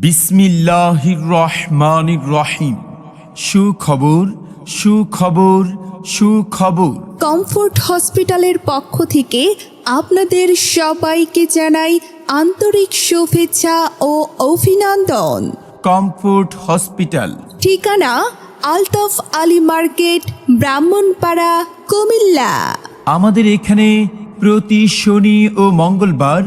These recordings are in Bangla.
বিসমিল্লাহির রহমানির রহিম। সুখবর সুখবর সুখবর। কমফোর্ট হসপিটালের পক্ষ থেকে আপনাদের সবাইকে জানাই আন্তরিক শুভেচ্ছা ও অভিনন্দন। কমফোর্ট হসপিটাল, ঠিকানা আলতাফ আলী মার্কেট, ব্রাহ্মণপাড়া, কুমিল্লা। আমাদের এখানে প্রতি শনি ও মঙ্গলবার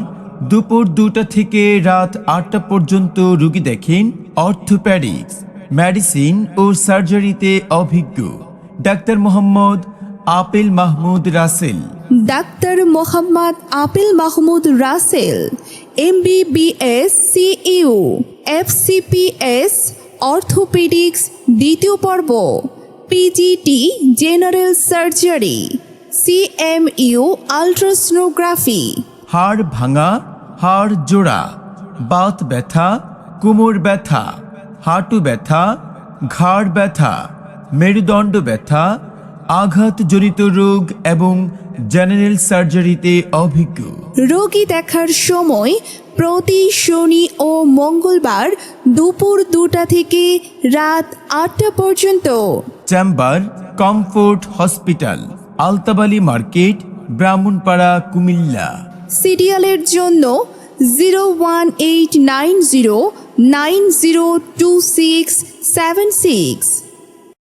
দুপুর 2টা থেকে রাত 8টা পর্যন্ত রোগী দেখেন অর্থোপেডিক্স, মেডিসিন ও সার্জারিতে অভিজ্ঞ doctor Mohammad Apel Mahmud Russell. Doctor Mohammad Apel Mahmud Russell, MBBS CEU FCPS orthopaedics দ্বিতীয় পর্ব, PGT general surgery, CMU ultrasonography. হাড় ভাঙা, হাড় জোড়া, বাত ব্যথা, কোমর ব্যথা, হাঁটু ব্যথা, ঘাড় ব্যথা, মেরুদণ্ড ব্যথা, আঘাতজনিত রোগ এবং জেনারেল সার্জারিতে অভিজ্ঞ। রোগী দেখার সময় প্রতি শনি ও মঙ্গলবার দুপুর 2টা থেকে রাত 8টা পর্যন্ত। Chamber comfort hospital, আলতাবালি market, Brahmanpara, Comilla. সিরিয়ালের জন্য 01890902676